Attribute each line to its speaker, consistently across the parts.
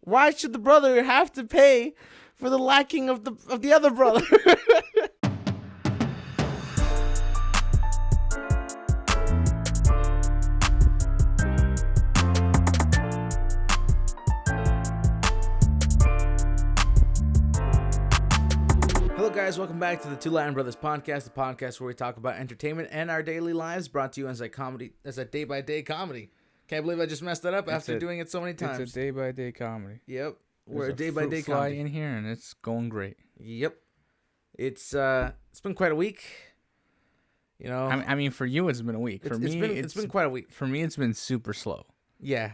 Speaker 1: Why should the brother have to pay for the lacking of the other brother? Hello guys, welcome back to the Two Latin Brothers podcast, the podcast where we talk about entertainment and our daily lives, brought to you as a day-by-day comedy. Can't believe I just messed that up after doing it so many times.
Speaker 2: It's a day-by-day comedy.
Speaker 1: Yep. We're a day-by-day
Speaker 2: fly
Speaker 1: comedy
Speaker 2: in here, and it's going great.
Speaker 1: Yep. It's been quite a week. You know,
Speaker 2: I mean, for you, it's been a week. For me,
Speaker 1: it's been quite a week.
Speaker 2: For me, it's been super slow.
Speaker 1: Yeah.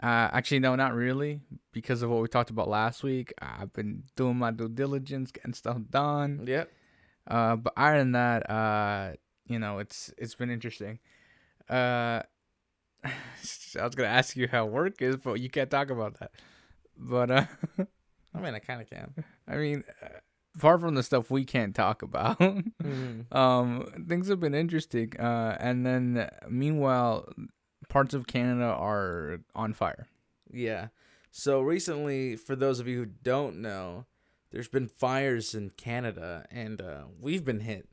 Speaker 2: Actually, no, not really, because of what we talked about last week. I've been doing my due diligence, getting stuff done.
Speaker 1: Yep.
Speaker 2: But other than that, it's been interesting. I was gonna ask you how work is, but you can't talk about that. But
Speaker 1: I mean, I kind of can.
Speaker 2: I mean, apart from the stuff we can't talk about, things have been interesting. And then meanwhile, parts of Canada are on fire.
Speaker 1: Yeah. So recently, for those of you who don't know, there's been fires in Canada, and we've been hit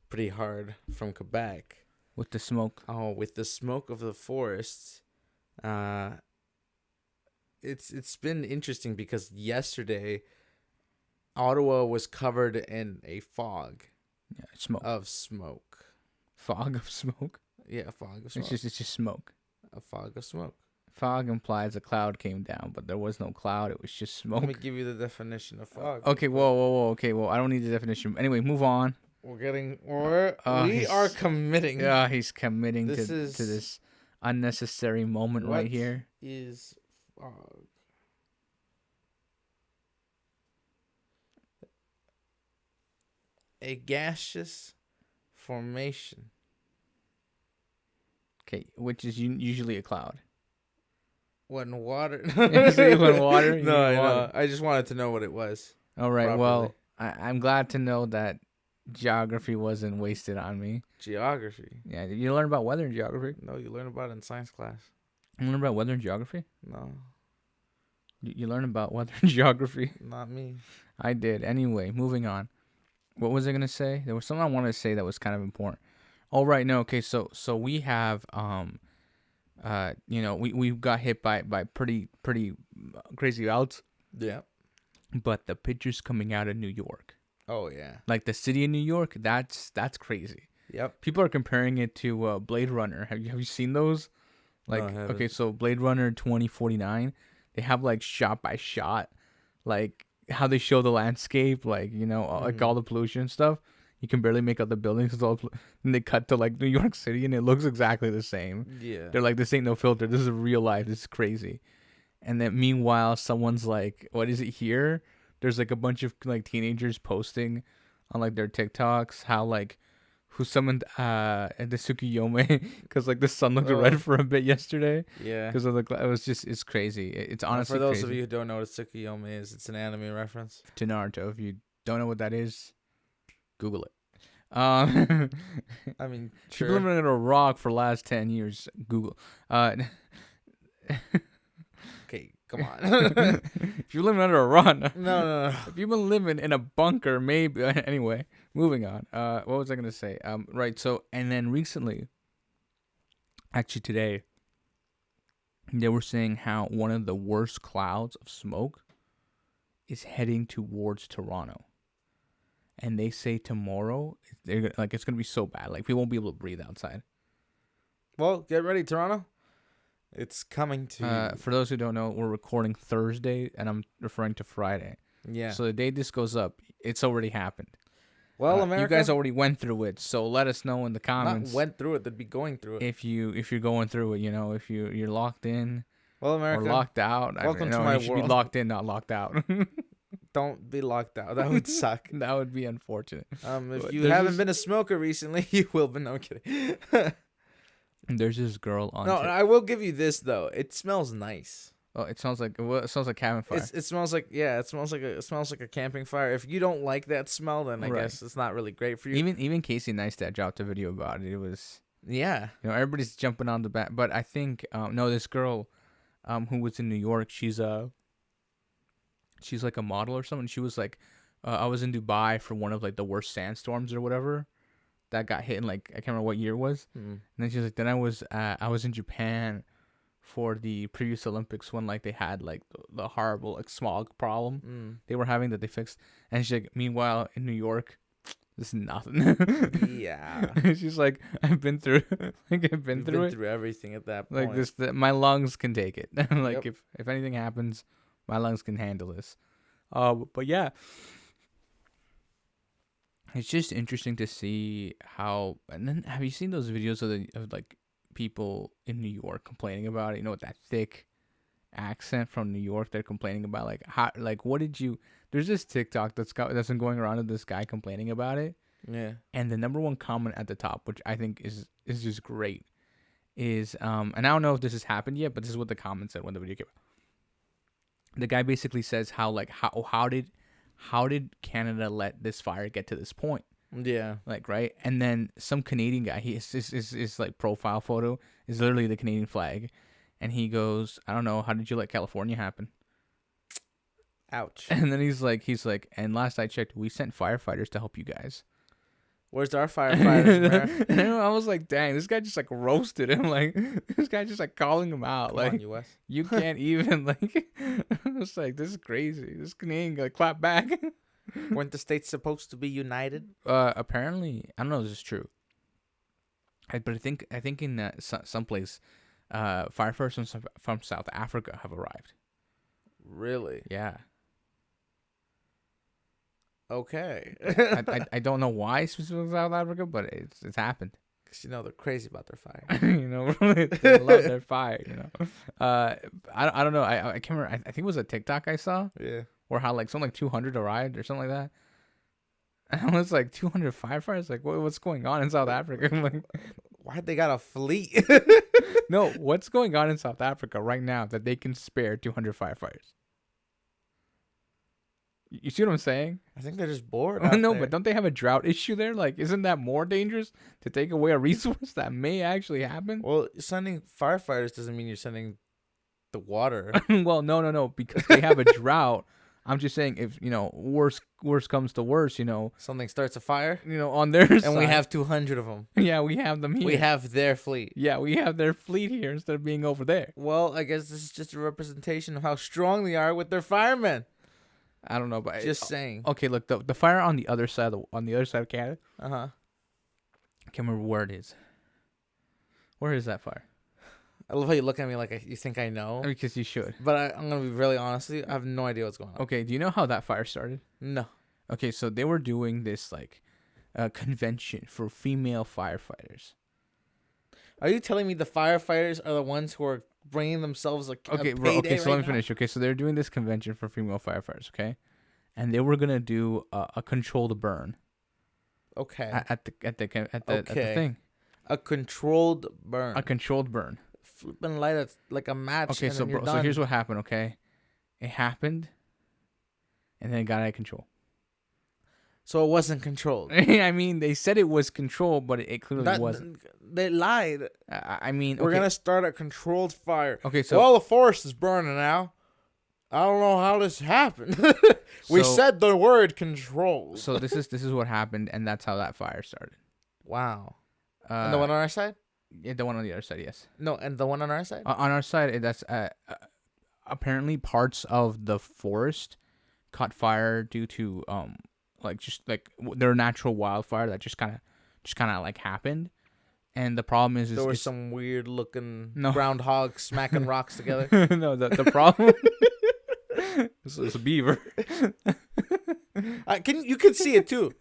Speaker 1: pretty hard from Quebec.
Speaker 2: With the smoke.
Speaker 1: Oh, with the smoke of the forests. It's been interesting because yesterday, Ottawa was covered in a fog.
Speaker 2: Yeah, smoke.
Speaker 1: Of smoke.
Speaker 2: Fog of smoke?
Speaker 1: Yeah, a fog of smoke.
Speaker 2: It's just smoke.
Speaker 1: A fog of smoke.
Speaker 2: Fog implies a cloud came down, but there was no cloud. It was just smoke.
Speaker 1: Let me give you the definition of fog.
Speaker 2: Okay, whoa. Okay, well, I don't need the definition. Anyway, move on.
Speaker 1: We are committing.
Speaker 2: Yeah, he's committing to this unnecessary moment right here.
Speaker 1: What is fog? A gaseous formation.
Speaker 2: Okay, which is usually a cloud.
Speaker 1: When water.
Speaker 2: When water?
Speaker 1: No. I just wanted to know what it was.
Speaker 2: All right,
Speaker 1: properly.
Speaker 2: Well, I'm glad to know that geography wasn't wasted on me.
Speaker 1: Geography?
Speaker 2: Yeah, did you learn about weather and geography?
Speaker 1: No, you learn about it in science class.
Speaker 2: You learn about weather and geography?
Speaker 1: No.
Speaker 2: You learn about weather and geography?
Speaker 1: Not me.
Speaker 2: I did. Anyway, moving on. What was I going to say? There was something I wanted to say that was kind of important. Oh, right. No, okay. So we have, we got hit by pretty crazy outs.
Speaker 1: Yeah.
Speaker 2: But the pictures coming out of New York.
Speaker 1: Oh, yeah.
Speaker 2: Like the city of New York, that's crazy.
Speaker 1: Yep.
Speaker 2: People are comparing it to Blade Runner. Have you seen those? Like,
Speaker 1: no,
Speaker 2: okay, so Blade Runner 2049, they have like shot by shot, like how they show the landscape, like, like all the pollution and stuff. You can barely make out the buildings. And they cut to like New York City and it looks exactly the same.
Speaker 1: Yeah.
Speaker 2: They're like, this ain't no filter. This is real life. This is crazy. And then meanwhile, someone's like, what is it here? There's like a bunch of like teenagers posting on like their TikToks how like who summoned the Tsukuyomi because like the sun looked red for a bit yesterday.
Speaker 1: Yeah.
Speaker 2: Because of it's crazy. It's honestly
Speaker 1: for those
Speaker 2: crazy.
Speaker 1: of you who don't know what Tsukuyomi is, it's an anime reference
Speaker 2: to Naruto. If you don't know what that is, Google it. I
Speaker 1: mean,
Speaker 2: sure. People living under a rock for the last 10 years. Google.
Speaker 1: Okay, come on.
Speaker 2: If you're living under a rock,
Speaker 1: no.
Speaker 2: If you've been living in a bunker, maybe. Anyway, moving on. What was I gonna say? Right. So, and then recently, actually today, they were saying how one of the worst clouds of smoke is heading towards Toronto. And they say tomorrow, it's gonna be so bad, like we won't be able to breathe outside.
Speaker 1: Well, get ready, Toronto. It's coming to.
Speaker 2: For those who don't know, we're recording Thursday, and I'm referring to Friday.
Speaker 1: Yeah.
Speaker 2: So the day this goes up, it's already happened.
Speaker 1: Well, America,
Speaker 2: you guys already went through it, so let us know in the comments.
Speaker 1: Not went through it; they'd be going through it.
Speaker 2: If you're going through it, if you're locked in.
Speaker 1: Well, America,
Speaker 2: or locked out.
Speaker 1: Welcome to my world.
Speaker 2: You should be locked in, not locked out.
Speaker 1: Don't be locked out. That would suck.
Speaker 2: That would be unfortunate.
Speaker 1: If you haven't been a smoker recently, you will be. No, I'm kidding.
Speaker 2: There's this girl on.
Speaker 1: No, I will give you this though. It smells nice.
Speaker 2: Oh, it smells like cabin fire.
Speaker 1: It smells like it smells like a camping fire. If you don't like that smell, then I guess it's not really great for you.
Speaker 2: Even Casey Neistat dropped a video about it. It was everybody's jumping on the back, but I think this girl, who was in New York, she's she's like a model or something. She was like, I was in Dubai for one of like the worst sandstorms or whatever that got hit in like I can't remember what year it was. And then she's like, then I was in Japan for the previous Olympics when like they had like the horrible like smog problem they were having that they fixed. And she's like, meanwhile in New York, this is nothing.
Speaker 1: Yeah.
Speaker 2: She's like, I've been through like
Speaker 1: You've been through everything at that point.
Speaker 2: Like my lungs can take it. Like
Speaker 1: Yep.
Speaker 2: if anything happens, my lungs can handle this. But yeah, it's just interesting to see how. And then have you seen those videos of like people in New York complaining about it? You know, with that thick accent from New York, they're complaining about like how, like, what did you? There's this TikTok that's been going around of this guy complaining about it.
Speaker 1: Yeah.
Speaker 2: And the number one comment at the top, which I think is just great, is and I don't know if this has happened yet, but this is what the comment said when the video came out. The guy basically says how did Canada let this fire get to this point?
Speaker 1: Yeah.
Speaker 2: Like, right? And then some Canadian guy, his like profile photo is literally the Canadian flag, and he goes, I don't know, how did you let California happen?
Speaker 1: Ouch.
Speaker 2: And then he's like, and last I checked, we sent firefighters to help you guys.
Speaker 1: Where's our firefighters,
Speaker 2: And I was like, dang, this guy just like roasted him. Like, this guy just like calling him out.
Speaker 1: Come
Speaker 2: like,
Speaker 1: on, US.
Speaker 2: you can't even like. I was like, this is crazy. This Canadian guy clap back.
Speaker 1: Weren't the states supposed to be united?
Speaker 2: Apparently, I don't know if this is true. But I think in someplace, firefighters from South Africa have arrived.
Speaker 1: Really?
Speaker 2: Yeah.
Speaker 1: Okay.
Speaker 2: I don't know why specifically South Think but it's happened.
Speaker 1: Because, they're crazy about their fire.
Speaker 2: They love their fire, I don't know. I can't remember. I think it was a TikTok I saw.
Speaker 1: Yeah.
Speaker 2: Or how like something like 200 arrived or something like that. And I was like, 200 firefighters? Like, what's going on in South Africa? I'm like,
Speaker 1: why'd they got a fleet?
Speaker 2: no, what's going on in South Africa right now that they can spare 200 firefighters? You see what I'm saying?
Speaker 1: I think they're just bored.
Speaker 2: No, but don't they have a drought issue there? Like, isn't that more dangerous to take away a resource that may actually happen?
Speaker 1: Well, sending firefighters doesn't mean you're sending the water.
Speaker 2: Well, no, because they have a drought. I'm just saying, if worse comes to worse,
Speaker 1: Something starts a fire,
Speaker 2: on their side.
Speaker 1: and we have 200 of them.
Speaker 2: Yeah, we have them here.
Speaker 1: We have their fleet.
Speaker 2: Yeah, we have their fleet here instead of being over there.
Speaker 1: Well, I guess this is just a representation of how strong they are with their firemen.
Speaker 2: I don't know, but
Speaker 1: Just saying.
Speaker 2: Okay, look, the fire on the other side of Canada.
Speaker 1: Uh huh.
Speaker 2: I can't remember where it is. Where is that fire?
Speaker 1: I love how you look at me like you think I know.
Speaker 2: Because you should.
Speaker 1: But I'm gonna be really honest with you. I have no idea what's going on.
Speaker 2: Okay, do you know how that fire started?
Speaker 1: No.
Speaker 2: Okay, so they were doing this like convention for female firefighters.
Speaker 1: Are you telling me the firefighters are the ones who are bringing themselves a
Speaker 2: okay,
Speaker 1: payday
Speaker 2: okay, so
Speaker 1: right
Speaker 2: let me
Speaker 1: now?
Speaker 2: finish. Okay, so they're doing this convention for female firefighters. Okay, and they were gonna do a controlled burn.
Speaker 1: Okay.
Speaker 2: At the thing.
Speaker 1: A controlled burn.
Speaker 2: A controlled burn.
Speaker 1: Flipping light it like a match.
Speaker 2: Okay,
Speaker 1: and
Speaker 2: so
Speaker 1: then you're
Speaker 2: bro,
Speaker 1: done.
Speaker 2: so here's what happened. Okay, it happened, and then it got out of control.
Speaker 1: So it wasn't controlled.
Speaker 2: I mean, they said it was controlled, but it clearly wasn't.
Speaker 1: They lied.
Speaker 2: I mean,
Speaker 1: We're
Speaker 2: okay.
Speaker 1: gonna start a controlled fire.
Speaker 2: Okay, so
Speaker 1: Well, the forest is burning now. I don't know how this happened. We said the word controlled.
Speaker 2: So this is what happened, and that's how that fire started.
Speaker 1: Wow. And the one on our side?
Speaker 2: Yeah, the one on the other side, yes.
Speaker 1: No, and the one on our side?
Speaker 2: On our side, that's apparently parts of the forest caught fire due to their natural wildfire that just kind of like happened. And the problem is
Speaker 1: there was some weird looking
Speaker 2: No.
Speaker 1: groundhog smacking rocks together.
Speaker 2: No, the problem it's a beaver.
Speaker 1: You can see it too.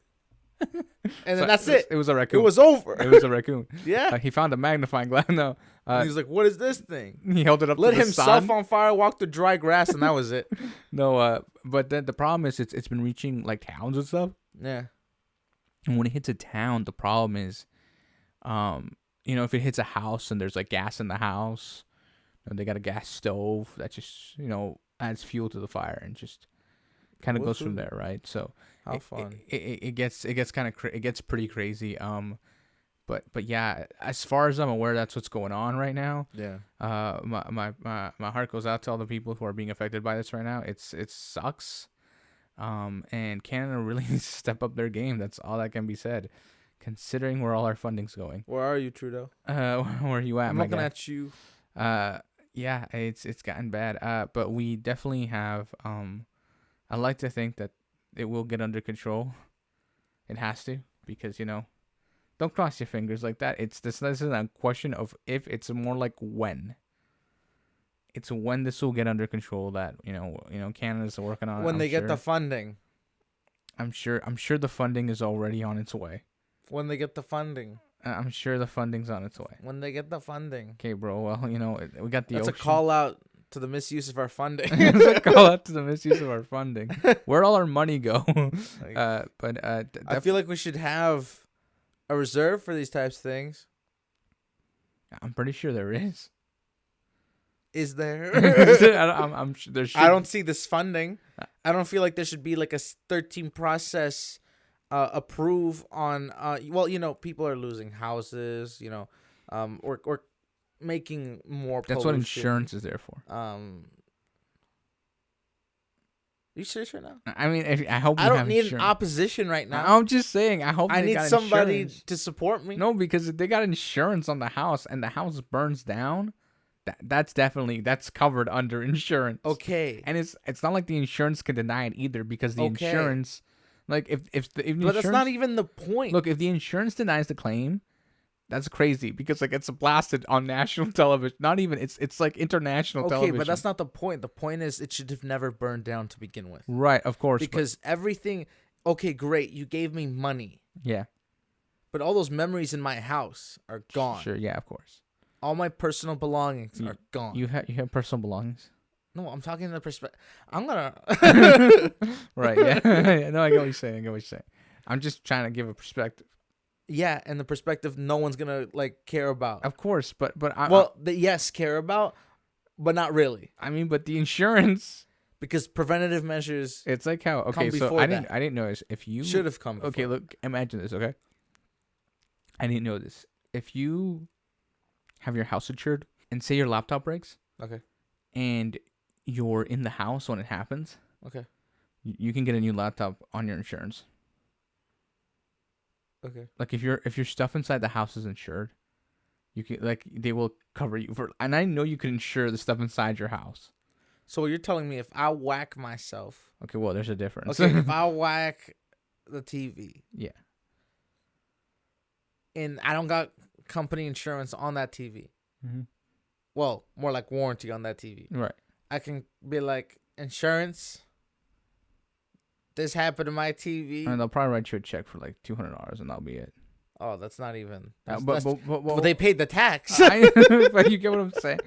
Speaker 1: And then that's it.
Speaker 2: It was a raccoon.
Speaker 1: It was over.
Speaker 2: It was a raccoon.
Speaker 1: Yeah.
Speaker 2: He found a magnifying glass. No.
Speaker 1: And he's like, what is this thing?
Speaker 2: He held it up
Speaker 1: Lit
Speaker 2: to the
Speaker 1: himself
Speaker 2: sun.
Speaker 1: on fire, walked through dry grass, and that was it.
Speaker 2: No, but then the problem is it's been reaching like towns and stuff.
Speaker 1: Yeah.
Speaker 2: And when it hits a town, the problem is, if it hits a house and there's like gas in the house, they got a gas stove that just adds fuel to the fire and just kind of goes from there, right? So
Speaker 1: how fun.
Speaker 2: It gets pretty crazy. But But yeah, as far as I'm aware, that's what's going on right now.
Speaker 1: Yeah.
Speaker 2: My heart goes out to all the people who are being affected by this right now. It sucks. And Canada really needs to step up their game. That's all that can be said, considering where all our funding's going.
Speaker 1: Where are you, Trudeau?
Speaker 2: Where are you at?
Speaker 1: I'm
Speaker 2: my
Speaker 1: looking
Speaker 2: guy?
Speaker 1: at you.
Speaker 2: Yeah, it's gotten bad. But we definitely have. I like to think that it will get under control. It has to, because don't cross your fingers like that. This isn't a question of if. It's more like when. It's when this will get under control that Canada's working on.
Speaker 1: When they get the funding.
Speaker 2: I'm sure the funding is already on its way.
Speaker 1: When they get the funding.
Speaker 2: I'm sure the funding's on its way.
Speaker 1: When they get the funding.
Speaker 2: Okay, bro. Well, we got the.
Speaker 1: That's
Speaker 2: ocean.
Speaker 1: a call out to the misuse of our funding.
Speaker 2: It's a call out to the misuse of our funding. Where'd all our money go?
Speaker 1: I feel like we should have a reserve for these types of things.
Speaker 2: I'm pretty sure there is.
Speaker 1: Is there?
Speaker 2: I'm sure there should.
Speaker 1: I don't see this funding. I don't feel like there should be like a 13 process approve on. People are losing houses. Or making more.
Speaker 2: That's
Speaker 1: pollution.
Speaker 2: what insurance is there for.
Speaker 1: You serious right now?
Speaker 2: I mean, I hope
Speaker 1: I
Speaker 2: you
Speaker 1: don't
Speaker 2: have
Speaker 1: need
Speaker 2: insurance.
Speaker 1: an opposition right now.
Speaker 2: I'm just saying. I hope
Speaker 1: I
Speaker 2: they
Speaker 1: need
Speaker 2: got
Speaker 1: somebody
Speaker 2: insurance.
Speaker 1: to support me.
Speaker 2: No, because if they got insurance on the house and the house burns down, that's covered under insurance.
Speaker 1: Okay.
Speaker 2: And it's not like the insurance can deny it either, because the insurance, like if the
Speaker 1: but that's not even the point.
Speaker 2: Look, if the insurance denies the claim, that's crazy, because like it's blasted on national television. Not even it's like international television.
Speaker 1: Okay, but that's not the point. The point is it should have never burned down to begin with.
Speaker 2: Right, of course.
Speaker 1: Because everything. Okay, great. You gave me money.
Speaker 2: Yeah.
Speaker 1: But all those memories in my house are gone.
Speaker 2: Sure. Yeah, of course.
Speaker 1: All my personal belongings are gone.
Speaker 2: You have personal belongings.
Speaker 1: No, I'm talking in the perspective. I'm gonna.
Speaker 2: Right. Yeah. No, I get what you're saying. I'm just trying to give a perspective.
Speaker 1: Yeah, and the perspective no one's gonna care about.
Speaker 2: Of course, but
Speaker 1: yes, care about, but not really.
Speaker 2: I mean, but the insurance,
Speaker 1: because preventative measures.
Speaker 2: It's like how so I didn't notice if you
Speaker 1: should have come. Before.
Speaker 2: Okay, look, imagine this. Okay, I didn't know this. If you have your house insured and say your laptop breaks,
Speaker 1: okay,
Speaker 2: and you're in the house when it happens,
Speaker 1: okay,
Speaker 2: you can get a new laptop on your insurance.
Speaker 1: Okay.
Speaker 2: Like if your stuff inside the house is insured, you can they will cover you for. And I know you can insure the stuff inside your house.
Speaker 1: So you're telling me if I whack myself?
Speaker 2: Okay, well there's a difference.
Speaker 1: Okay, if I whack the TV,
Speaker 2: yeah,
Speaker 1: and I don't got company insurance on that TV.
Speaker 2: Mm-hmm.
Speaker 1: Well, more like warranty on that TV.
Speaker 2: Right.
Speaker 1: I can be like, insurance. This happened to my TV.
Speaker 2: And they'll probably write you a check for like $200, and that'll be it.
Speaker 1: Oh, that's not even.
Speaker 2: But
Speaker 1: they paid the tax.
Speaker 2: But you get what I'm saying.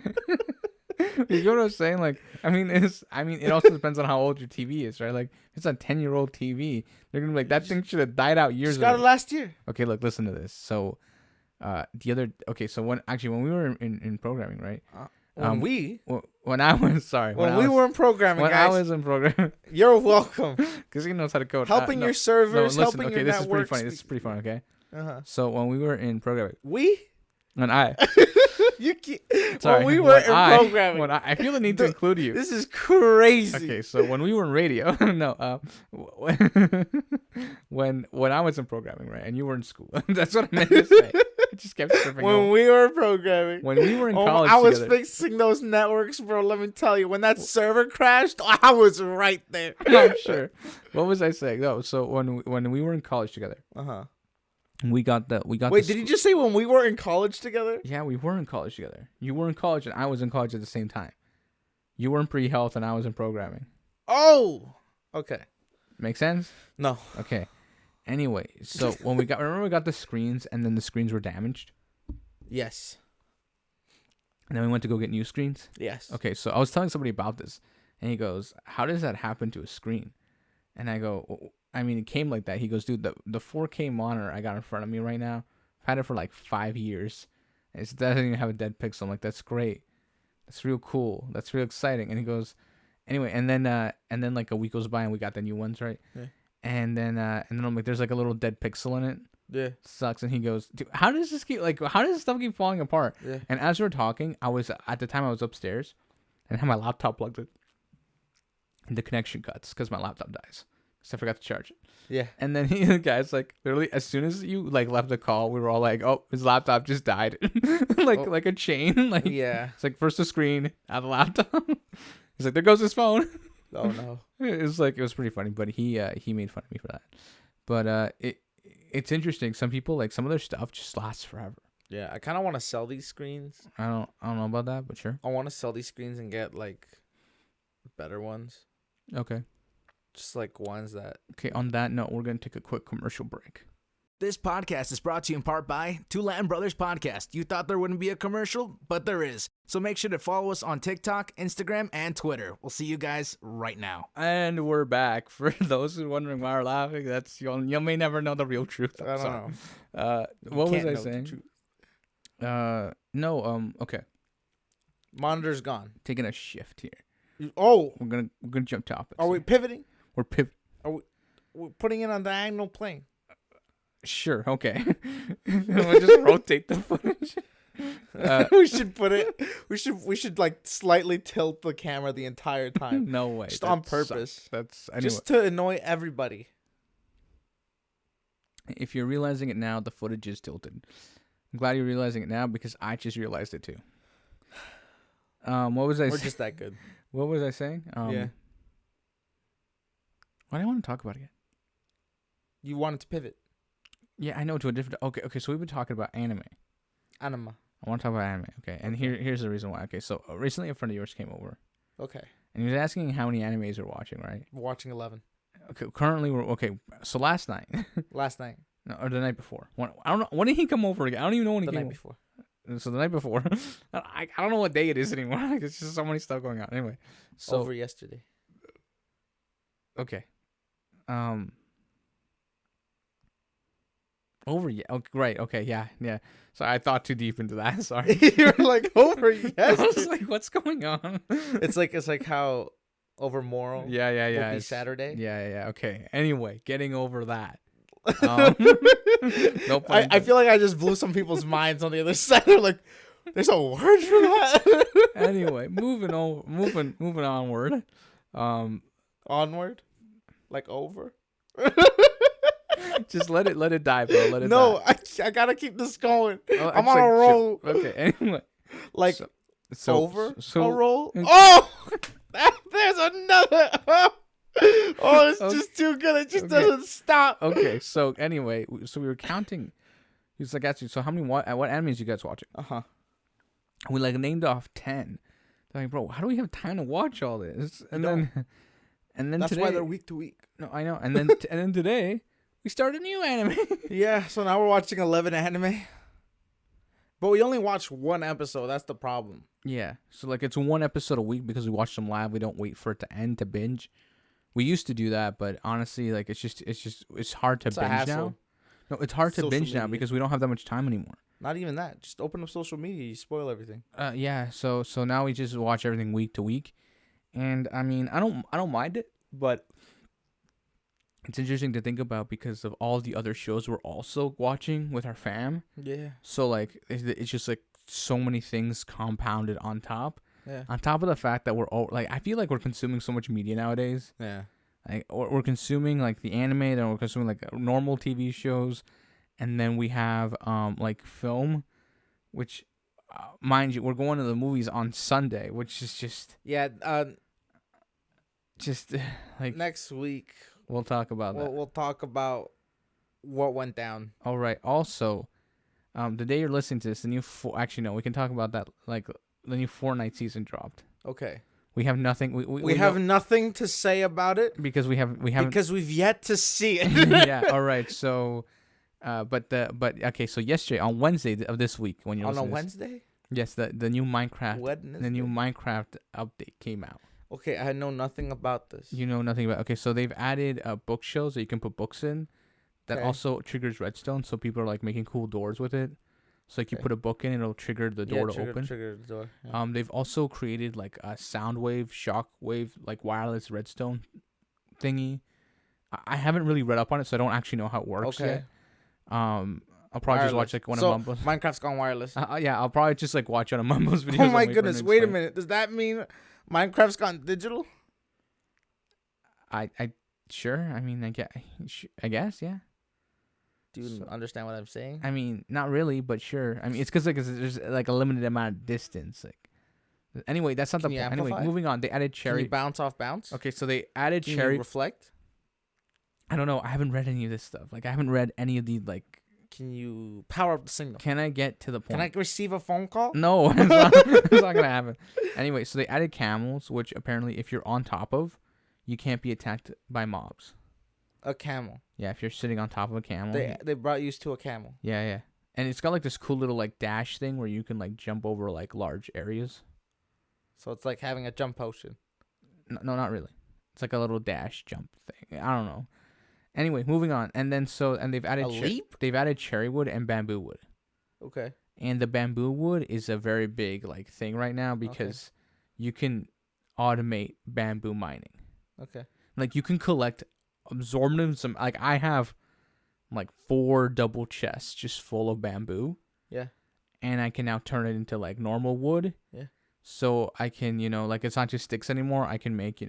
Speaker 2: You get what I'm saying? Like, it also depends on how old your TV is, right? Like, if it's a 10-year-old TV, they're gonna be like, that thing should have died out years ago.
Speaker 1: Just got it last year.
Speaker 2: Okay, look, listen to this. So, when we were in programming, right?
Speaker 1: When
Speaker 2: we were
Speaker 1: in programming,
Speaker 2: when
Speaker 1: guys,
Speaker 2: I was in programming,
Speaker 1: you're welcome.
Speaker 2: Because he knows how to code.
Speaker 1: Helping your servers, helping your
Speaker 2: this
Speaker 1: networks.
Speaker 2: This is pretty funny. Okay.
Speaker 1: Uh-huh.
Speaker 2: So when we were in programming,
Speaker 1: when we were in programming,
Speaker 2: I feel the need to include you.
Speaker 1: This is crazy.
Speaker 2: Okay, so when we were in radio, when I was in programming, right, and you were in school, that's what I meant to say. I just kept tripping.
Speaker 1: When we were programming,
Speaker 2: when we were in college,
Speaker 1: I was fixing those networks, bro. Let me tell you, when that server crashed, I was right there.
Speaker 2: I'm sure. What was I saying? No, so when we were in college together, we got.
Speaker 1: Wait, did you just say when we were in college together?
Speaker 2: Yeah, we were in college together. You were in college, and I was in college at the same time. You were in pre-health, and I was in programming.
Speaker 1: Oh, okay.
Speaker 2: Make sense?
Speaker 1: No.
Speaker 2: Okay. Anyway, so when we got the screens, and then the screens were damaged.
Speaker 1: Yes.
Speaker 2: And then we went to go get new screens.
Speaker 1: Yes.
Speaker 2: Okay, so I was telling somebody about this, and he goes, "How does that happen to a screen?" And I go, it came like that. He goes, "Dude, the 4K monitor I got in front of me right now, I've had it for like 5 years. It doesn't even have a dead pixel." I'm like, "That's great. That's real cool. That's real exciting." And he goes, "Anyway," and then like a week goes by, and we got the new ones, right? Yeah. And then I'm like, "There's like a little dead pixel in it."
Speaker 1: Yeah.
Speaker 2: Sucks. And he goes, dude, how does this stuff keep falling apart?
Speaker 1: Yeah.
Speaker 2: And as we were talking, I was upstairs and had my laptop plugged in. And the connection cuts because my laptop dies. So I forgot to charge it.
Speaker 1: Yeah.
Speaker 2: And then the guy's like, literally, as soon as you like left the call, we were all like, "Oh, his laptop just died," like a chain. Like,
Speaker 1: yeah.
Speaker 2: It's like first the screen, now the laptop. He's like, "There goes his phone."
Speaker 1: Oh no.
Speaker 2: It was pretty funny, but he made fun of me for that. But it's interesting. Some people like some of their stuff just lasts forever.
Speaker 1: Yeah, I kind of want to sell these screens.
Speaker 2: I don't know about that, but sure.
Speaker 1: I want to sell these screens and get like better ones.
Speaker 2: Okay.
Speaker 1: Just like ones that...
Speaker 2: Okay, on that note, we're going to take a quick commercial break.
Speaker 3: This podcast is brought to you in part by Two Latin Brothers Podcast. You thought there wouldn't be a commercial, but there is. So make sure to follow us on TikTok, Instagram, and Twitter. We'll see you guys right now.
Speaker 2: And we're back. For those who are wondering why we're laughing, that's you may never know the real truth.
Speaker 1: I don't know.
Speaker 2: What was I saying? Okay.
Speaker 1: Monitor's gone.
Speaker 2: Taking a shift here.
Speaker 1: Oh,
Speaker 2: We're gonna jump topics.
Speaker 1: are we pivoting?
Speaker 2: We're pivoting.
Speaker 1: We're putting it on the diagonal plane.
Speaker 2: Sure. Okay. We'll just rotate the footage.
Speaker 1: We should put it. We should like slightly tilt the camera the entire time.
Speaker 2: No way.
Speaker 1: Just on purpose.
Speaker 2: Sucks. That's anyway.
Speaker 1: Just to annoy everybody.
Speaker 2: If you're realizing it now, the footage is tilted. I'm glad you're realizing it now because I just realized it too. What was I?
Speaker 1: We're just that good.
Speaker 2: What was I saying?
Speaker 1: Yeah.
Speaker 2: Why do I want to talk about it again?
Speaker 1: You wanted to pivot.
Speaker 2: Yeah, I know, to a different... Okay, so we've been talking about anime.
Speaker 1: Anima.
Speaker 2: I want to talk about anime, okay? And here's the reason why. Okay, so recently a friend of yours came over.
Speaker 1: Okay.
Speaker 2: And he was asking how many animes we're watching, right?
Speaker 1: We're watching 11.
Speaker 2: Okay, currently we're... Okay, so last night...
Speaker 1: Last night.
Speaker 2: No, or the night before. I don't know. When did he come over again? I don't even know when he came over.
Speaker 1: The night before.
Speaker 2: So the night before. I don't know what day it is anymore. It's just so many stuff going on. Anyway. So,
Speaker 1: over yesterday.
Speaker 2: Okay. Over right. Okay, yeah. So I thought too deep into that. Sorry.
Speaker 1: You're like over
Speaker 2: I was
Speaker 1: yesterday.
Speaker 2: like, what's going on?
Speaker 1: It's like how over moral.
Speaker 2: Yeah.
Speaker 1: Will be
Speaker 2: it's
Speaker 1: Saturday.
Speaker 2: Yeah. Okay. Anyway, getting over that. No
Speaker 1: I feel like I just blew some people's minds on the other side. They're like, there's a word for that.
Speaker 2: Anyway, moving onward.
Speaker 1: Onward, like over.
Speaker 2: Just let it die, bro. Let it
Speaker 1: No,
Speaker 2: die.
Speaker 1: I gotta keep this going.
Speaker 2: Oh,
Speaker 1: I'm on a roll.
Speaker 2: Okay. Anyway,
Speaker 1: Like
Speaker 2: so
Speaker 1: over
Speaker 2: so
Speaker 1: a roll. Oh, there's another. Oh, it's just too good. It just doesn't stop.
Speaker 2: Okay. So anyway, so we were counting. He was like, "Actually, so how many what animes you guys watching?" We like named off 10. They're like, bro, how do we have time to watch all this? And then
Speaker 1: That's
Speaker 2: today,
Speaker 1: why they're week to week.
Speaker 2: No, I know. And then and then today we started a new anime.
Speaker 1: Yeah, so now we're watching 11 anime. But we only watch one episode. That's the problem.
Speaker 2: Yeah. So like it's one episode a week because we watch them live. We don't wait for it to end to binge. We used to do that, but honestly, like it's hard to binge now. No, it's hard to binge now because we don't have that much time anymore.
Speaker 1: Not even that. Just open up social media. You spoil everything.
Speaker 2: Yeah. So now we just watch everything week to week, and I mean I don't mind it, but it's interesting to think about because of all the other shows we're also watching with our fam.
Speaker 1: Yeah.
Speaker 2: So like it's just like so many things compounded on top.
Speaker 1: Yeah.
Speaker 2: On top of the fact that we're all like, I feel like we're consuming so much media nowadays.
Speaker 1: Yeah.
Speaker 2: Like we're consuming like the anime, then we're consuming like normal TV shows, and then we have like film, which, mind you, we're going to the movies on Sunday, which is just like
Speaker 1: next week
Speaker 2: we'll talk about that.
Speaker 1: We'll talk about what went down.
Speaker 2: All right. Also, the day you're listening to this, the new we can talk about that. Like the new Fortnite season dropped.
Speaker 1: Okay.
Speaker 2: We have nothing.
Speaker 1: We have nothing to say about it
Speaker 2: because we haven't
Speaker 1: because we've yet to see it.
Speaker 2: Yeah. All right. So, okay. So yesterday on Wednesday of this week when you're
Speaker 1: on a
Speaker 2: listening
Speaker 1: Wednesday.
Speaker 2: Yes, the new Minecraft.
Speaker 1: Wednesday?
Speaker 2: The new Minecraft update came out.
Speaker 1: Okay, I know nothing about this.
Speaker 2: You know nothing about. Okay, so they've added book shelves that you can put books in. That also triggers redstone, so people are like making cool doors with it. So like you put a book in, it'll trigger the door to open.
Speaker 1: Trigger the door. Yeah.
Speaker 2: They've also created like a sound wave, shock wave, like wireless redstone thingy. I haven't really read up on it, so I don't actually know how it works yet. I'll probably just watch like one
Speaker 1: so,
Speaker 2: of Mumbo's.
Speaker 1: Minecraft's gone wireless.
Speaker 2: Yeah, I'll probably just like watch one of Mumbo's videos.
Speaker 1: Oh my
Speaker 2: and wait for him
Speaker 1: goodness!
Speaker 2: to
Speaker 1: Wait a
Speaker 2: explain.
Speaker 1: minute. Does that mean Minecraft's gone digital?
Speaker 2: I sure. I mean, I guess, yeah.
Speaker 1: Do you understand what I'm saying?
Speaker 2: I mean, not really, but sure. I mean, it's because like there's like a limited amount of distance. Like, anyway, that's not the
Speaker 1: Can you
Speaker 2: point. Anyway,
Speaker 1: amplify?
Speaker 2: moving on. They added
Speaker 1: Can
Speaker 2: cherry.
Speaker 1: you bounce off bounce?
Speaker 2: Okay, so they added
Speaker 1: Can
Speaker 2: cherry.
Speaker 1: you reflect?
Speaker 2: I don't know. I haven't read any of this stuff. Like, I haven't read any of the like.
Speaker 1: Can you power up the signal?
Speaker 2: Can I get to the point?
Speaker 1: Can I receive a phone call?
Speaker 2: No, it's not gonna happen. Anyway, so they added camels, which apparently, if you're on top of, you can't be attacked by mobs.
Speaker 1: A camel.
Speaker 2: Yeah, if you're sitting on top of a camel.
Speaker 1: They brought you to a camel.
Speaker 2: Yeah. And it's got like this cool little like dash thing where you can like jump over like large areas.
Speaker 1: So it's like having a jump potion.
Speaker 2: No, not really. It's like a little dash jump thing. I don't know. Anyway, moving on. And they've added
Speaker 1: leap?
Speaker 2: They've added cherry wood and bamboo wood.
Speaker 1: Okay.
Speaker 2: And the bamboo wood is a very big like thing right now because you can automate bamboo mining.
Speaker 1: Okay.
Speaker 2: Like you can collect absorbent some like I have like 4 double chests just full of bamboo.
Speaker 1: Yeah.
Speaker 2: And I can now turn it into like normal wood.
Speaker 1: Yeah.
Speaker 2: So I can, like it's not just sticks anymore. I can make,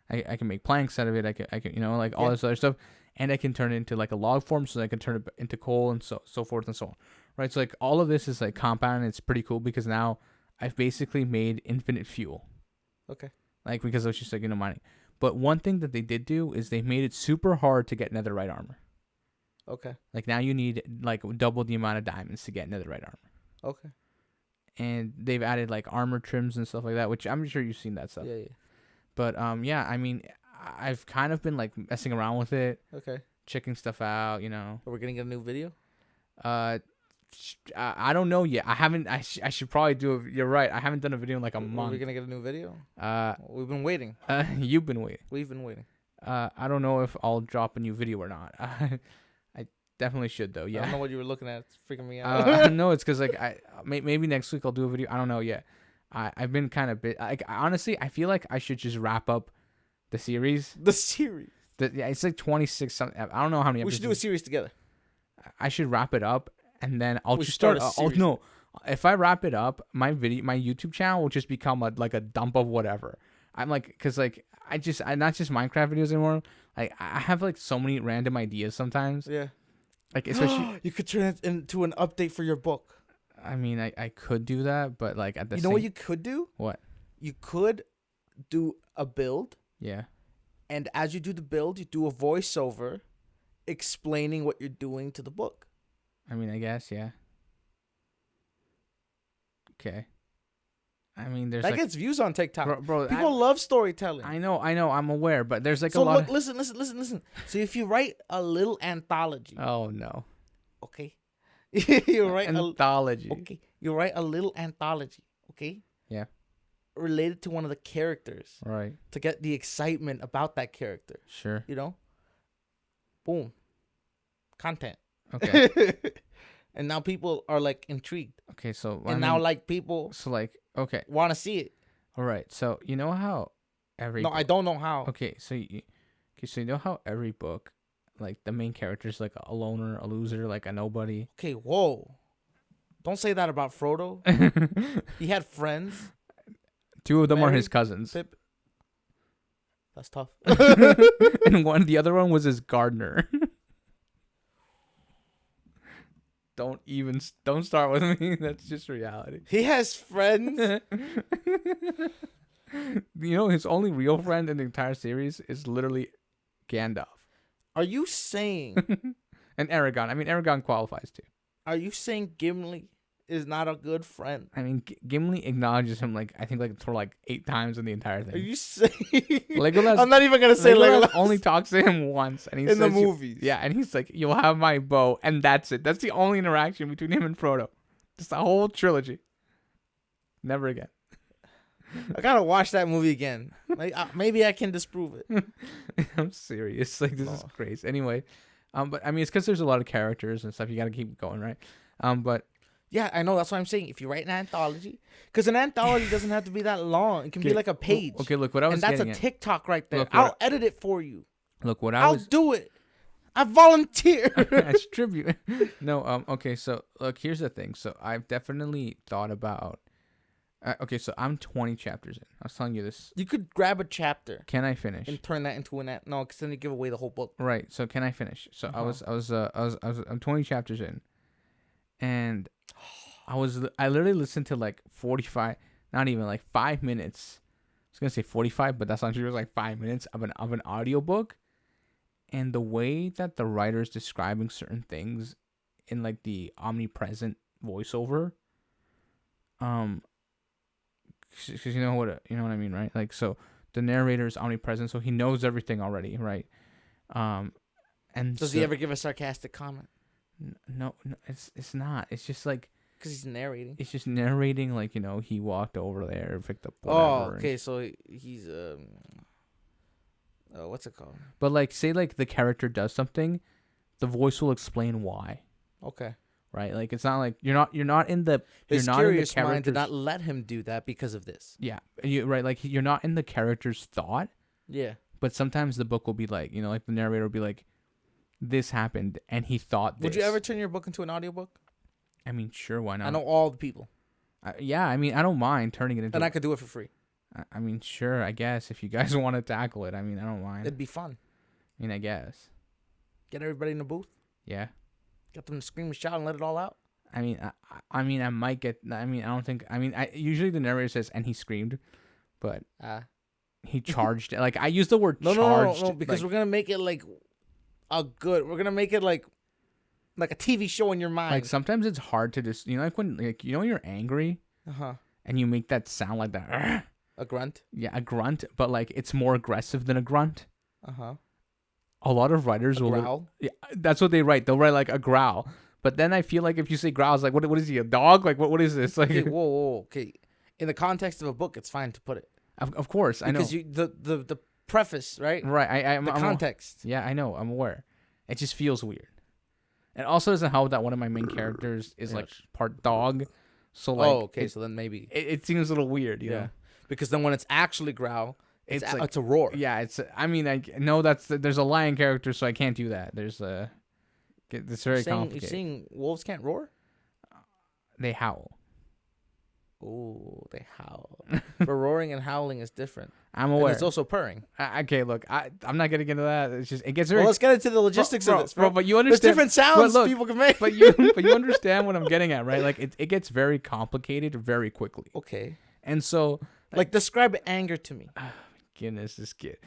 Speaker 2: I can make planks out of it. I can, like all this other stuff. And I can turn it into like a log form, so I can turn it into coal and so forth and so on. Right? So like all of this is like compound, and it's pretty cool because now I've basically made infinite fuel.
Speaker 1: Okay.
Speaker 2: Like because I was just like, mining. But one thing that they did do is they made it super hard to get netherite armor.
Speaker 1: Okay.
Speaker 2: Like now you need like double the amount of diamonds to get netherite armor.
Speaker 1: Okay.
Speaker 2: And they've added like armor trims and stuff like that, which I'm sure you've seen that stuff.
Speaker 1: Yeah.
Speaker 2: But yeah, I mean, I've kind of been like messing around with it,
Speaker 1: Okay.
Speaker 2: checking stuff out,
Speaker 1: Are we gonna get a new video?
Speaker 2: I don't know yet. I haven't. I should probably do it. You're right. I haven't done a video in like a month.
Speaker 1: Are we gonna get a new video?
Speaker 2: We've
Speaker 1: been waiting.
Speaker 2: You've been waiting.
Speaker 1: We've been waiting.
Speaker 2: I don't know if I'll drop a new video or not. I definitely should though. Yeah.
Speaker 1: I don't know what you were looking at. It's freaking me out.
Speaker 2: No, it's because like maybe next week I'll do a video. I don't know yet. I've been kind of like honestly I feel like I should just wrap up the series.
Speaker 1: The series.
Speaker 2: Yeah, it's like 26 something. I don't know how many.
Speaker 1: We should do a series together.
Speaker 2: I should wrap it up and then I'll just
Speaker 1: start
Speaker 2: start.
Speaker 1: a series.
Speaker 2: No, if I wrap it up, my YouTube channel will just become like a dump of whatever. I'm like, because like I not just Minecraft videos anymore. Like I have like so many random ideas sometimes.
Speaker 1: Yeah.
Speaker 2: Like especially
Speaker 1: you could turn it into an update for your book.
Speaker 2: I mean, I could do that, but like at the
Speaker 1: You know what you could do?
Speaker 2: What?
Speaker 1: You could do a build,
Speaker 2: Yeah.
Speaker 1: and as you do the build, you do a voiceover explaining what you're doing to the book.
Speaker 2: I mean, I guess, yeah. Okay. I mean, there's
Speaker 1: That
Speaker 2: like,
Speaker 1: gets views on TikTok.
Speaker 2: bro,
Speaker 1: People love storytelling.
Speaker 2: I know, I'm aware, but there's like
Speaker 1: so
Speaker 2: a lot.
Speaker 1: Look, listen. So if you write a little anthology,
Speaker 2: Oh no.
Speaker 1: okay, you write
Speaker 2: Anthology.
Speaker 1: okay, you write a little anthology, okay,
Speaker 2: Yeah.
Speaker 1: related to one of the characters
Speaker 2: Right.
Speaker 1: to get the excitement about that character.
Speaker 2: Sure.
Speaker 1: Boom, content.
Speaker 2: Okay.
Speaker 1: And now people are like intrigued,
Speaker 2: Okay. So
Speaker 1: and now like people
Speaker 2: So like okay.
Speaker 1: want to see it.
Speaker 2: All right. So you know how every
Speaker 1: No, I don't know how.
Speaker 2: Okay. So you know how every book, like the main character is like a loner, a loser, like a nobody.
Speaker 1: Okay, whoa. Don't say that about Frodo. He had friends.
Speaker 2: 2 of them are
Speaker 1: Merry,
Speaker 2: his cousins,
Speaker 1: Pip. That's tough.
Speaker 2: and the other one was his gardener. Don't start with me. That's just reality.
Speaker 1: He has friends.
Speaker 2: His only real friend in the entire series is literally Gandalf
Speaker 1: Are you saying?
Speaker 2: and Aragorn. I mean, Aragorn qualifies too.
Speaker 1: Are you saying Gimli is not a good friend?
Speaker 2: I mean, Gimli acknowledges him I think for 8 times in the entire thing.
Speaker 1: Are you saying?
Speaker 2: Legolas,
Speaker 1: I'm not even gonna say Legolas.
Speaker 2: only talks to him once, and he
Speaker 1: in
Speaker 2: says
Speaker 1: the movies.
Speaker 2: Yeah, and he's like, "You'll have my bow," and that's it. That's the only interaction between him and Frodo. Just the whole trilogy. Never again.
Speaker 1: I gotta watch that movie again. Maybe I can disprove it.
Speaker 2: I'm serious. This is crazy. Anyway, but I mean, it's because there's a lot of characters and stuff. You gotta keep going, right? But
Speaker 1: yeah, I know. That's what I'm saying. If you write an anthology, because an anthology doesn't have to be that long. It can be like a page.
Speaker 2: Okay, look what I was
Speaker 1: and that's
Speaker 2: getting
Speaker 1: a
Speaker 2: at.
Speaker 1: TikTok right there.
Speaker 2: Look,
Speaker 1: I'll edit it for you.
Speaker 2: Look what
Speaker 1: I'll do it. I volunteer.
Speaker 2: As tribute. No, okay, so look, here's the thing. So I've definitely thought about. Okay, so I'm 20 chapters in. I was telling you this.
Speaker 1: You could grab a chapter
Speaker 2: Can I finish?
Speaker 1: and turn that into an no, because then you give away the whole book.
Speaker 2: Right. So can I finish? So I'm 20 chapters in, and I literally listened to like 45, not even like 5 minutes. I was gonna say 45, but that's not true. It was like 5 minutes of an audiobook, and the way that the writer's describing certain things in like the omnipresent voiceover, because you know what I mean, right? Like, so the narrator is omnipresent, so he knows everything already, right? And
Speaker 1: Does he ever give a sarcastic comment?
Speaker 2: No, it's not. It's just like,
Speaker 1: because he's narrating.
Speaker 2: It's just narrating, like, he walked over there, picked up whatever.
Speaker 1: Oh, okay. So he's what's it called?
Speaker 2: But like, say like the character does something, the voice will explain why.
Speaker 1: Okay.
Speaker 2: Right. Like, it's not like you're not in the
Speaker 1: his curious mind did not let him do that because of this.
Speaker 2: Yeah. Right. Like, you're not in the character's thought.
Speaker 1: Yeah.
Speaker 2: But sometimes the book will be like, like the narrator will be like, this happened and he thought this.
Speaker 1: Would you ever turn your book into an audiobook?
Speaker 2: I mean, sure, why not?
Speaker 1: I know all the people.
Speaker 2: Yeah, I mean, I don't mind turning it into...
Speaker 1: And I could do it for free.
Speaker 2: I mean, sure, I guess. If you guys want to tackle it, I mean, I don't mind.
Speaker 1: It'd be fun.
Speaker 2: I mean, I guess.
Speaker 1: Get everybody in the booth.
Speaker 2: Yeah.
Speaker 1: Get them to scream and shout and let it all out.
Speaker 2: I mean, I might get... I mean, I don't think... I mean, usually the narrator says, and he screamed, but he charged... Like, I use the word charged.
Speaker 1: No, because we're going to make it like we're going to make it like a TV show in your mind.
Speaker 2: Like, sometimes it's hard to just, like when, like, when you're angry, and you make that sound like that,
Speaker 1: a grunt.
Speaker 2: Yeah, a grunt, but like it's more aggressive than a grunt. A lot of writers will
Speaker 1: growl.
Speaker 2: Yeah, that's what they write. They'll write like a growl, but then I feel like if you say growl, it's like, what is he, a dog? Like, what is this? Like,
Speaker 1: okay, whoa, okay. In the context of a book, it's fine to put it.
Speaker 2: Of course, I know.
Speaker 1: Because the preface, right?
Speaker 2: Right.
Speaker 1: The context.
Speaker 2: Yeah, I know. I'm aware. It just feels weird. It also doesn't help that one of my main characters is like part dog. So like,
Speaker 1: okay. So then maybe
Speaker 2: it seems a little weird, you know?
Speaker 1: Because then when it's actually growl, it's
Speaker 2: like,
Speaker 1: a roar.
Speaker 2: Yeah, I mean, there's a lion character, so I can't do that. It's very complicated.
Speaker 1: You're saying wolves can't roar?
Speaker 2: They howl.
Speaker 1: Oh, they howl. But roaring and howling is different.
Speaker 2: I'm aware.
Speaker 1: And it's also purring.
Speaker 2: Okay, look, I'm not getting into that. It's just, it gets very...
Speaker 1: Well, let's get into the logistics of this, bro.
Speaker 2: But you understand...
Speaker 1: There's different sounds people can make.
Speaker 2: But you understand what I'm getting at, right? Like, it gets very complicated very quickly.
Speaker 1: Okay.
Speaker 2: And so...
Speaker 1: Like describe anger to me.
Speaker 2: Oh, my goodness, this kid.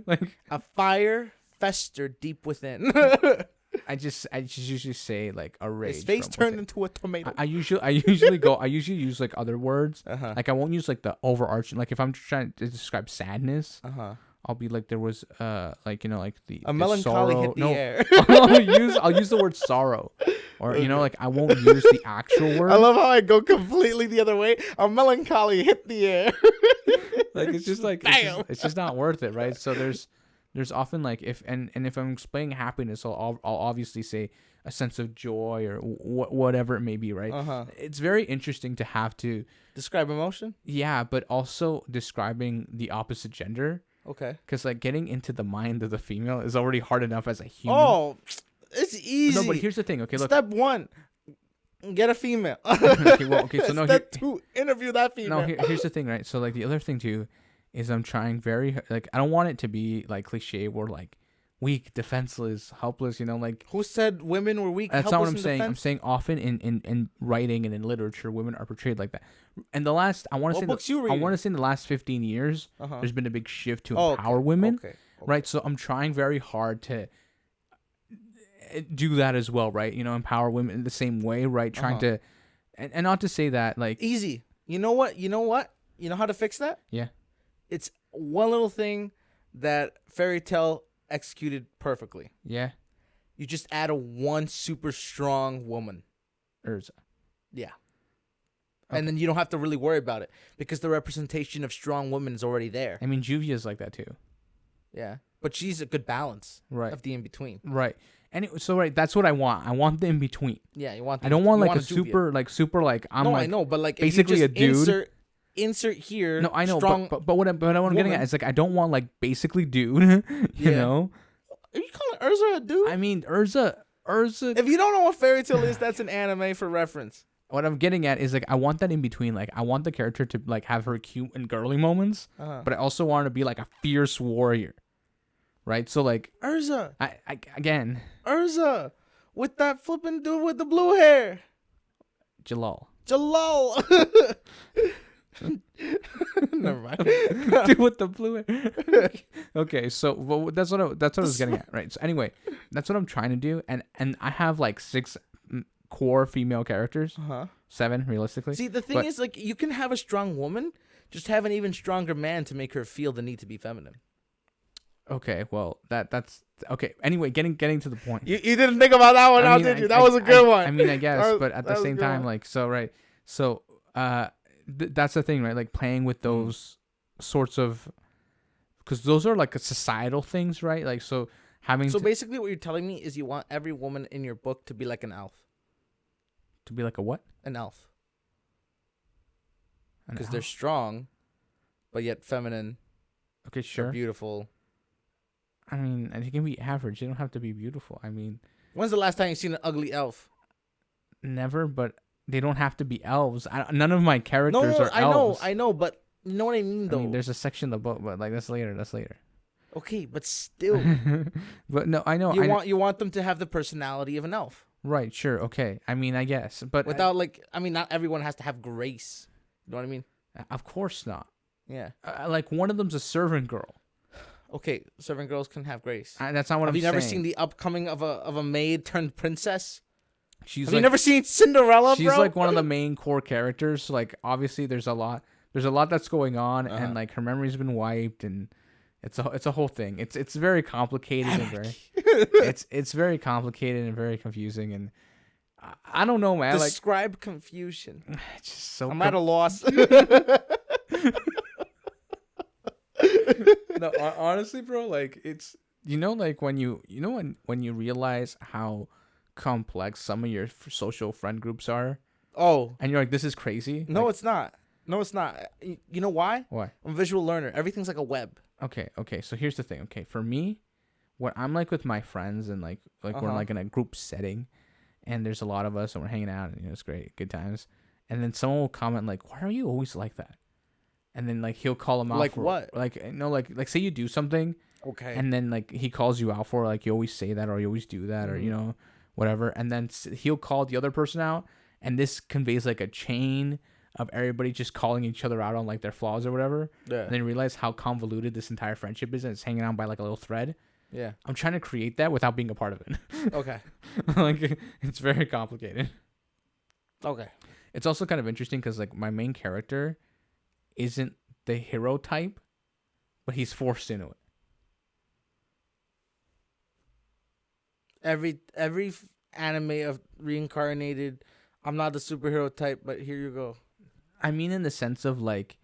Speaker 1: Like... A fire festered deep within.
Speaker 2: I just usually say like a rage.
Speaker 1: His face turned into a tomato.
Speaker 2: I usually use like other words. Like I won't use like the overarching. Like if I'm trying to describe sadness, I'll be like there was like like the
Speaker 1: melancholy
Speaker 2: sorrow.
Speaker 1: hit the air.
Speaker 2: I'll use the word sorrow, or like I won't use the actual word.
Speaker 1: I love how I go completely the other way. A melancholy hit the air.
Speaker 2: Like it's just like it's just not worth it, right? So there's often like if I'm explaining happiness, I'll obviously say a sense of joy or whatever it may be, right? It's very interesting to have to
Speaker 1: describe emotion.
Speaker 2: Yeah, but also describing the opposite gender.
Speaker 1: Okay.
Speaker 2: Because like getting into the mind of the female is already hard enough as a human.
Speaker 1: Oh, it's easy.
Speaker 2: No, but here's the thing. Okay, look.
Speaker 1: Step 1, get a female. Step 2, interview that female.
Speaker 2: No, here's the thing, right? So like the other thing too is I'm trying very like I don't want it to be like cliche or like weak, defenseless, helpless, like
Speaker 1: who said women were weak?
Speaker 2: That's not what I'm saying. I'm saying often in writing and in literature, women are portrayed like that. And the last I want to say in the last 15 years, there's been a big shift to empower women, right? So I'm trying very hard to do that as well, right? Empower women in the same way, right? Trying to and not to say that like
Speaker 1: easy. You know what? You know how to fix that?
Speaker 2: Yeah.
Speaker 1: It's one little thing that Fairy Tale executed perfectly.
Speaker 2: Yeah.
Speaker 1: You just add one super strong woman.
Speaker 2: Urza.
Speaker 1: Yeah. Okay. And then you don't have to really worry about it because the representation of strong women is already there.
Speaker 2: I mean, Juvia's like that too.
Speaker 1: Yeah. But she's a good balance
Speaker 2: of
Speaker 1: the in-between.
Speaker 2: Right. So that's what I want. I want the in-between.
Speaker 1: Yeah, you want
Speaker 2: I don't want like a super I'm
Speaker 1: no,
Speaker 2: like
Speaker 1: I know, but like
Speaker 2: basically
Speaker 1: if you just
Speaker 2: a dude.
Speaker 1: Insert here.
Speaker 2: No, I know, but what I'm getting at is like I don't want like basically dude, you know.
Speaker 1: Are you calling Urza a dude?
Speaker 2: I mean, Urza.
Speaker 1: If you don't know what fairy tale is, that's an anime for reference.
Speaker 2: What I'm getting at is like I want that in between. Like I want the character to like have her cute and girly moments, but I also want her to be like a fierce warrior, right? So like
Speaker 1: Urza,
Speaker 2: again,
Speaker 1: Urza, with that flipping dude with the blue hair,
Speaker 2: Jalal.
Speaker 1: Jalal. Never mind.
Speaker 2: Dude with the blue hair. Okay, so that's what I was getting at, right? So anyway, that's what I'm trying to do, and I have like 6 core female characters, 7 realistically.
Speaker 1: See, the thing is, like, you can have a strong woman, just have an even stronger man to make her feel the need to be feminine.
Speaker 2: Okay, well that's okay. Anyway, getting to the point.
Speaker 1: You didn't think about that one, now, did you? That was a good one.
Speaker 2: I mean, I guess, but at the same time, like, so right, so that's the thing, right? Like playing with those sorts of, because those are like societal things, right? Like so having.
Speaker 1: So basically, what you're telling me is you want every woman in your book to be like an elf.
Speaker 2: To be like a what?
Speaker 1: An elf. Because they're strong, but yet feminine.
Speaker 2: Okay, sure.
Speaker 1: Beautiful.
Speaker 2: I mean, they can be average. They don't have to be beautiful. I mean,
Speaker 1: when's the last time you seen an ugly elf?
Speaker 2: Never, but they don't have to be elves. None of my characters are elves.
Speaker 1: I know, but you know what I mean, though. I mean,
Speaker 2: there's a section of the book, but like that's later.
Speaker 1: Okay, but still.
Speaker 2: But no, I know.
Speaker 1: You want them to have the personality of an elf.
Speaker 2: Right, sure, okay. I mean, I guess, but
Speaker 1: without not everyone has to have grace. You know what I mean?
Speaker 2: Of course not.
Speaker 1: Yeah.
Speaker 2: Like one of them's a servant girl.
Speaker 1: Okay, servant girls can have grace.
Speaker 2: That's not what I'm saying.
Speaker 1: Have you never seen the upcoming of a maid turned princess?
Speaker 2: Have
Speaker 1: you never seen Cinderella?
Speaker 2: She's like one of the main core characters. Like obviously, there's a lot that's going on, and like her memory's been wiped, and it's a whole thing. It's very complicated and very it's very complicated and very confusing, and I don't know, man.
Speaker 1: Describe confusion.
Speaker 2: It's just so.
Speaker 1: I'm at a loss.
Speaker 2: No, honestly, bro, like it's like when you realize how complex some of your social friend groups are.
Speaker 1: Oh,
Speaker 2: and you're like, this is crazy.
Speaker 1: No, it's not. You know why?
Speaker 2: Why?
Speaker 1: I'm a visual learner. Everything's like a web.
Speaker 2: Okay. So here's the thing. Okay, for me, when I'm like with my friends and like we're like in a group setting, and there's a lot of us and we're hanging out and it's great, good times, and then someone will comment like, "Why are you always like that?" And then like he'll call him out
Speaker 1: like
Speaker 2: for
Speaker 1: what?
Speaker 2: Like say you do something,
Speaker 1: okay,
Speaker 2: and then like he calls you out for like you always say that or you always do that or whatever, and then he'll call the other person out, and this conveys like a chain of everybody just calling each other out on like their flaws or whatever.
Speaker 1: Yeah.
Speaker 2: And then realize how convoluted this entire friendship is, and it's hanging on by like a little thread.
Speaker 1: Yeah.
Speaker 2: I'm trying to create that without being a part of it.
Speaker 1: Okay.
Speaker 2: Like it's very complicated.
Speaker 1: Okay.
Speaker 2: It's also kind of interesting because like my main character isn't the hero type, but he's forced into it.
Speaker 1: Every anime of reincarnated, I'm not the superhero type, but here you go.
Speaker 2: I mean, in the sense of like,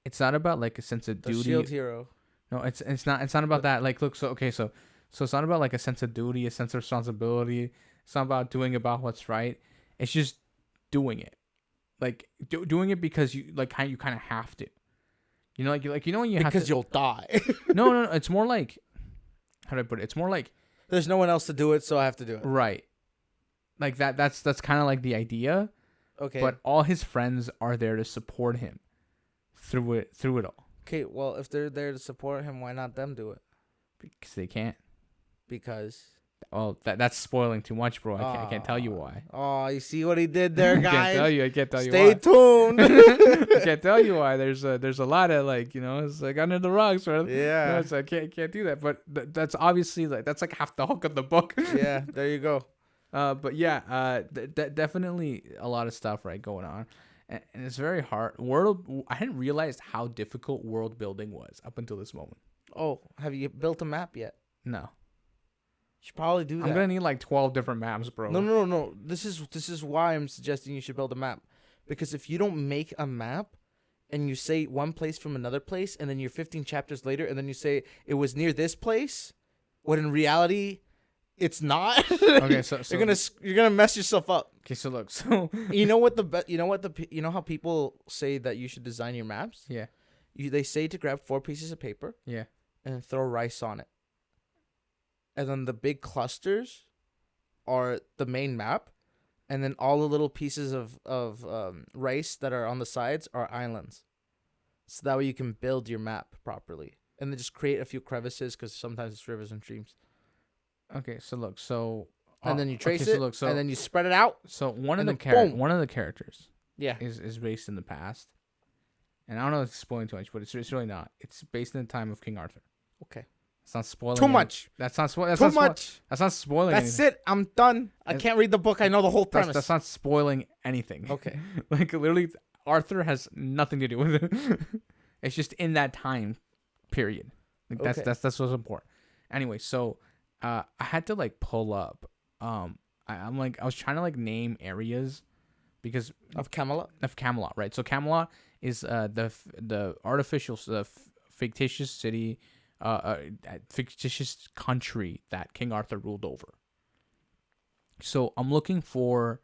Speaker 2: it's not about like a sense of duty.
Speaker 1: The shield hero.
Speaker 2: No, it's not about that. Like, look, so it's not about like a sense of duty, a sense of responsibility. It's not about doing about what's right. It's just doing it, like doing it because you like you kind of have to. You know, when you have to,
Speaker 1: because you'll die.
Speaker 2: No. It's more like, how do I put it? It's more like
Speaker 1: there's no one else to do it, so I have to do it.
Speaker 2: Right. Like that. That's kind of like the idea.
Speaker 1: Okay.
Speaker 2: But all his friends are there to support him through it all.
Speaker 1: Okay. Well, if they're there to support him, why not them do it?
Speaker 2: Because they can't.
Speaker 1: Because.
Speaker 2: Well, that's spoiling too much, bro. I can't tell you why.
Speaker 1: Oh, you see what he did there, guys?
Speaker 2: I can't tell you
Speaker 1: why. Stay tuned.
Speaker 2: I can't tell you why. There's a lot of like, it's like under the rug, sort of.
Speaker 1: Yeah.
Speaker 2: So I can't do that. But that's obviously like that's like half the hook of the book.
Speaker 1: Yeah. There you go.
Speaker 2: But yeah, definitely a lot of stuff right going on, and it's very hard. I hadn't realized how difficult world building was up until this moment.
Speaker 1: Oh, have you built a map yet?
Speaker 2: No.
Speaker 1: You should probably do that.
Speaker 2: I'm gonna need like 12 different maps, bro.
Speaker 1: No. This is why I'm suggesting you should build a map, because if you don't make a map, and you say one place from another place, and then you're 15 chapters later, and then you say it was near this place, when in reality, it's not.
Speaker 2: Okay, so
Speaker 1: you're gonna mess yourself up.
Speaker 2: Okay, so look,
Speaker 1: you know how people say that you should design your maps?
Speaker 2: Yeah.
Speaker 1: They say to grab 4 pieces of paper.
Speaker 2: Yeah.
Speaker 1: And throw rice on it. and then the big clusters are the main map, and then all the little pieces of rice that are on the sides are islands. So that way you can build your map properly, and then just create a few crevices because sometimes it's rivers and streams.
Speaker 2: Okay, so look, so
Speaker 1: And then you trace
Speaker 2: okay,
Speaker 1: it,
Speaker 2: so look, so
Speaker 1: and then you spread it out.
Speaker 2: so one of
Speaker 1: and
Speaker 2: the
Speaker 1: then boom.
Speaker 2: one of the characters
Speaker 1: Yeah.
Speaker 2: is based in the past, and I don't know if it's spoiling too much, but it's really not. It's based in the time of King Arthur.
Speaker 1: Okay.
Speaker 2: It's not spoiling.
Speaker 1: Too much.
Speaker 2: That's not spoiling.
Speaker 1: Too much.
Speaker 2: That's not spoiling.
Speaker 1: That's
Speaker 2: anything.
Speaker 1: it. I'm done. I can't read the book. I know the whole premise.
Speaker 2: That's not spoiling anything.
Speaker 1: Okay.
Speaker 2: Like literally, Arthur has nothing to do with it. It's just in that time period. Like
Speaker 1: Okay.
Speaker 2: that's what's important. Anyway, so I had to like pull up. I'm like I was trying to like name areas because
Speaker 1: Of Camelot.
Speaker 2: of Camelot, right? So Camelot is the artificial fictitious city, fictitious country that King Arthur ruled over. So I'm looking for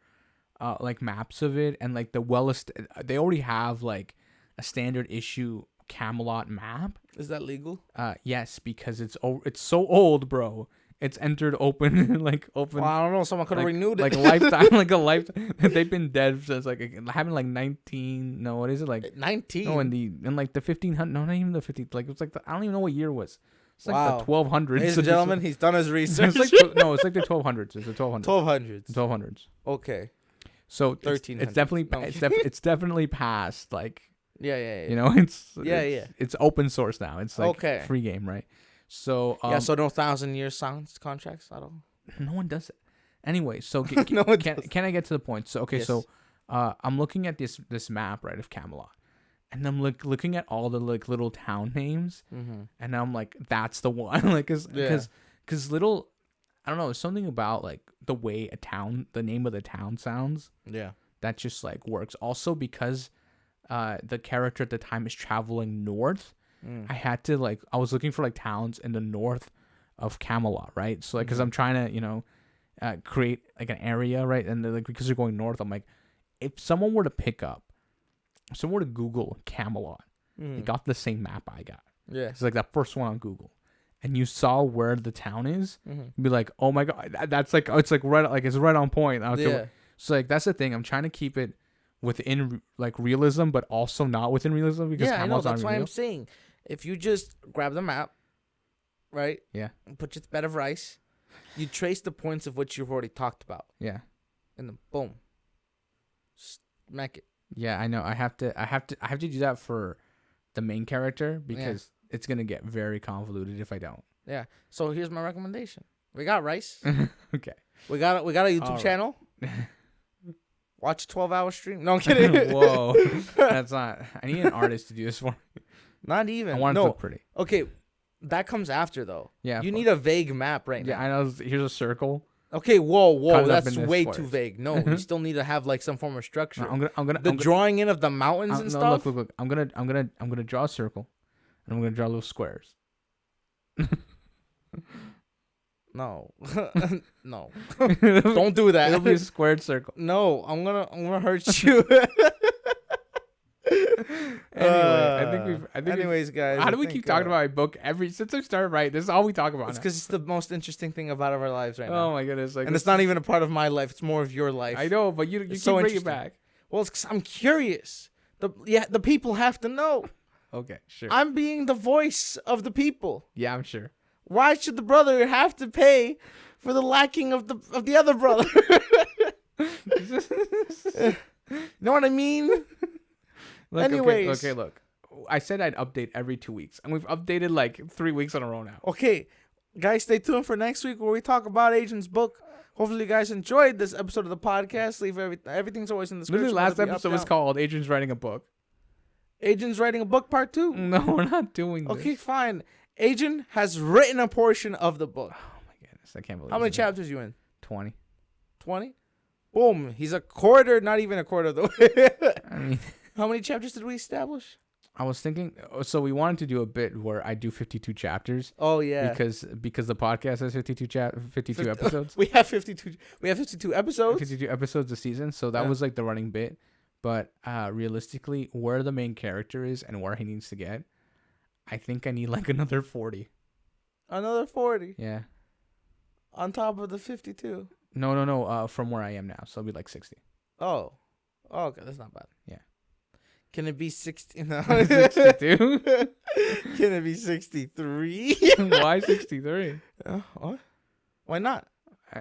Speaker 2: like maps of it, and like they already have like a standard issue Camelot map.
Speaker 1: Is that legal?
Speaker 2: Yes, because it's so old, bro. It's entered open
Speaker 1: Well, I don't know. Someone could have renewed it.
Speaker 2: like a lifetime, like a lifetime. They've been dead since like having like 19. No, what is it like?
Speaker 1: 19.
Speaker 2: No, in like the 1500. No, not even the 50. Like it was like I don't even know what year it was. It's like
Speaker 1: Wow.
Speaker 2: the 1200s.
Speaker 1: Ladies and gentlemen, he's done his research.
Speaker 2: It's like no, it's like the 1200s. It's the 1200s.
Speaker 1: 1200s.
Speaker 2: 1200s.
Speaker 1: Okay.
Speaker 2: So
Speaker 1: 1300s.
Speaker 2: it's definitely
Speaker 1: No.
Speaker 2: it's definitely past like
Speaker 1: Yeah.
Speaker 2: you know
Speaker 1: Yeah.
Speaker 2: it's open source now. It's like
Speaker 1: Okay.
Speaker 2: free game, right? So
Speaker 1: Yeah, so no 1,000-year sounds contracts at all.
Speaker 2: no one does it. Anyway, so
Speaker 1: No one
Speaker 2: can I get to the point? So okay,
Speaker 1: Yes.
Speaker 2: so I'm looking at this map, right, of Camelot, and I'm looking at all the like little town names,
Speaker 1: Mm-hmm.
Speaker 2: and I'm like, that's the one, like, cause little, I don't know, something about like the way the name of the town sounds,
Speaker 1: Yeah.
Speaker 2: that just like works. Also because the character at the time is traveling north. I had to like I was looking for like towns in the north of Camelot, right? So like because I'm trying to create like an area, right? And like because they're going north, I'm like, if someone were to Google Camelot, they got the same map I got.
Speaker 1: Yeah.
Speaker 2: It's like that first one on Google, and you saw where the town is,
Speaker 1: Mm-hmm.
Speaker 2: you'd be like, oh my god, that's like it's like right like it's right on point.
Speaker 1: Yeah.
Speaker 2: So like that's the thing. I'm trying to keep it within like realism, but also not within realism because
Speaker 1: Yeah, I know.
Speaker 2: Camelot's not
Speaker 1: That's why
Speaker 2: real.
Speaker 1: I'm saying, if you just grab the map, right?
Speaker 2: Yeah.
Speaker 1: And put your bed of rice, you trace the points of which you've already talked about,
Speaker 2: Yeah.
Speaker 1: and then boom, smack it.
Speaker 2: Yeah, I know. I have to do that for the main character because it's gonna get very convoluted if I don't.
Speaker 1: Yeah. So here's my recommendation. We got rice.
Speaker 2: Okay.
Speaker 1: We got a YouTube
Speaker 2: All right.
Speaker 1: channel. Watch a 12-hour stream. No, I'm kidding.
Speaker 2: Whoa. That's not. I need an artist to do this for me.
Speaker 1: Not even.
Speaker 2: I want it to
Speaker 1: no.
Speaker 2: look pretty.
Speaker 1: Okay, that comes after though.
Speaker 2: Yeah.
Speaker 1: You need a vague map right
Speaker 2: Yeah,
Speaker 1: now.
Speaker 2: I know. Here's a circle.
Speaker 1: Okay, whoa,
Speaker 2: Cut it up
Speaker 1: that's
Speaker 2: into
Speaker 1: way too
Speaker 2: squares.
Speaker 1: vague. No, you still need to have like some form of structure.
Speaker 2: No, I'm gonna
Speaker 1: the drawing in of the mountains and
Speaker 2: no,
Speaker 1: stuff.
Speaker 2: Look. I'm gonna draw a circle, and I'm gonna draw little squares.
Speaker 1: No, no, don't do that.
Speaker 2: It'll be a squared circle.
Speaker 1: No, I'm gonna hurt you.
Speaker 2: Anyway, I think
Speaker 1: Anyways, guys.
Speaker 2: how do
Speaker 1: I
Speaker 2: we
Speaker 1: think,
Speaker 2: keep talking about my book since I started writing? This is all we talk about.
Speaker 1: It's
Speaker 2: now.
Speaker 1: because it's the most interesting thing about our lives right now,
Speaker 2: Oh my goodness! Like,
Speaker 1: and it's not even a part of my life. It's more of your life.
Speaker 2: I know, but you keep
Speaker 1: so
Speaker 2: bringing it
Speaker 1: interesting.
Speaker 2: back.
Speaker 1: Well, it's 'cause I'm curious. The people have to know.
Speaker 2: Okay, sure.
Speaker 1: I'm being the voice of the people.
Speaker 2: Yeah, I'm sure.
Speaker 1: Why should the brother have to pay for the lacking of the other brother? You know what I mean?
Speaker 2: Look,
Speaker 1: Anyways.
Speaker 2: okay, look. I said I'd update every 2 weeks, and we've updated like 3 weeks in a row now.
Speaker 1: Okay, guys, stay tuned for next week where we talk about Agent's book. Hopefully, you guys enjoyed this episode of the podcast. Leave everything's always in the description.
Speaker 2: Literally, last
Speaker 1: whether it be
Speaker 2: episode
Speaker 1: up,
Speaker 2: was
Speaker 1: down.
Speaker 2: called "Agents Writing a Book."
Speaker 1: Agent's writing a book, part 2.
Speaker 2: No, we're not doing this.
Speaker 1: Okay, fine. Agent has written a portion of the book.
Speaker 2: Oh my goodness, I can't believe.
Speaker 1: How many
Speaker 2: this.
Speaker 1: chapters you in?
Speaker 2: 20.
Speaker 1: 20. Boom. He's a quarter, not even a quarter of the way.
Speaker 2: I mean,
Speaker 1: How many chapters did we establish?
Speaker 2: I was thinking. So we wanted to do a bit where I do 52 chapters.
Speaker 1: Oh yeah.
Speaker 2: Because the podcast has 52 episodes.
Speaker 1: We have 52. We have 52 episodes.
Speaker 2: 52 episodes a season, so that
Speaker 1: Yeah.
Speaker 2: was like the running bit. But realistically, where the main character is and where he needs to get, I think I need like another 40.
Speaker 1: Another 40.
Speaker 2: Yeah.
Speaker 1: on top of the 52.
Speaker 2: No. From where I am now, so it'll be like 60.
Speaker 1: Oh, okay, that's not bad.
Speaker 2: Yeah.
Speaker 1: Can it be 60? No.
Speaker 2: 62.
Speaker 1: Can it be 63?
Speaker 2: Why 63?
Speaker 1: What? Why not?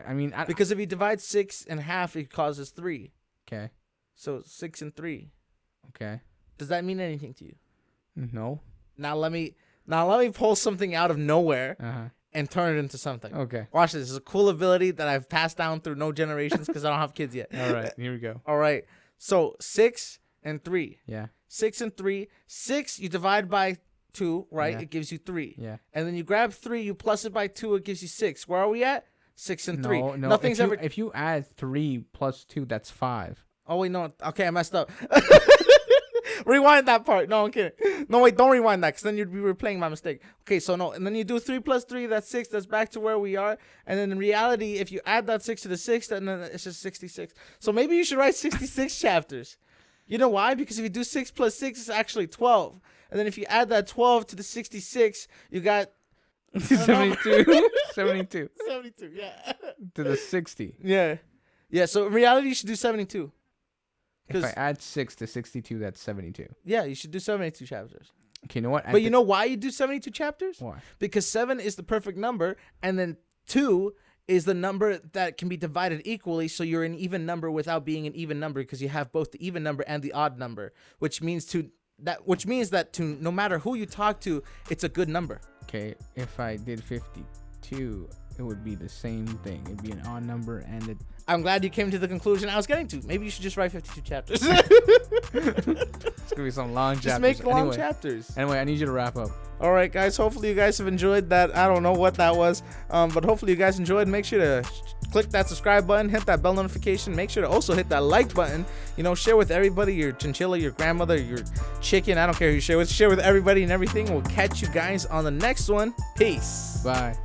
Speaker 2: I mean,
Speaker 1: Because if you divide 6 in half, it causes 3.
Speaker 2: Okay.
Speaker 1: So 6 and 3.
Speaker 2: Okay.
Speaker 1: Does that mean anything to you?
Speaker 2: No.
Speaker 1: Now let me pull something out of nowhere and turn it into something.
Speaker 2: Okay.
Speaker 1: Watch this. This is a cool ability that I've passed down through no generations because I don't have kids yet.
Speaker 2: All right. Here we go.
Speaker 1: All right. So 6 and 3.
Speaker 2: Yeah.
Speaker 1: 6 and 3. 6 you divide by 2, right?
Speaker 2: Yeah.
Speaker 1: It gives you 3.
Speaker 2: Yeah.
Speaker 1: And then you grab 3, you plus it by 2, it gives you 6. Where are we at? 6 and 3.
Speaker 2: No.
Speaker 1: Nothing's ever.
Speaker 2: If you add 3 plus 2, that's 5.
Speaker 1: Oh wait, no. Okay, I messed up. Rewind that part. No, I'm kidding. No, wait, don't rewind that because then you'd be replaying my mistake. Okay, so no, and then you do 3 plus 3, that's 6. That's back to where we are. And then in reality, if you add that 6 to the 6, then it's just 66. So maybe you should write 66 chapters. You know why? Because if you do 6 plus 6, it's actually 12. And then if you add that 12 to the 66, you got
Speaker 2: 72. 72.
Speaker 1: 72, yeah.
Speaker 2: To the 60.
Speaker 1: Yeah. Yeah, so in reality, you should do 72.
Speaker 2: If I add 6 to 62, that's 72.
Speaker 1: Yeah, you should do 72 chapters.
Speaker 2: Okay, you know what?
Speaker 1: But you know why you do 72 chapters?
Speaker 2: Why?
Speaker 1: Because 7 is the perfect number, and then 2 is the number that can be divided equally, so you're an even number without being an even number because you have both the even number and the odd number, which means that to no matter who you talk to, it's a good number.
Speaker 2: Okay, if I did 52, it would be the same thing. It'd be an odd number and it.
Speaker 1: I'm glad you came to the conclusion I was getting to. Maybe you should just write 52 chapters.
Speaker 2: It's gonna be some long chapters.
Speaker 1: Just make long chapters.
Speaker 2: Anyway, I need you to wrap up.
Speaker 1: All right, guys. Hopefully you guys have enjoyed that. I don't know what that was, but hopefully you guys enjoyed. Make sure to click that subscribe button, hit that bell notification. Make sure to also hit that like button. You know, share with everybody, your chinchilla, your grandmother, your chicken. I don't care who you share with. Share with everybody and everything. We'll catch you guys on the next one. Peace.
Speaker 2: Bye.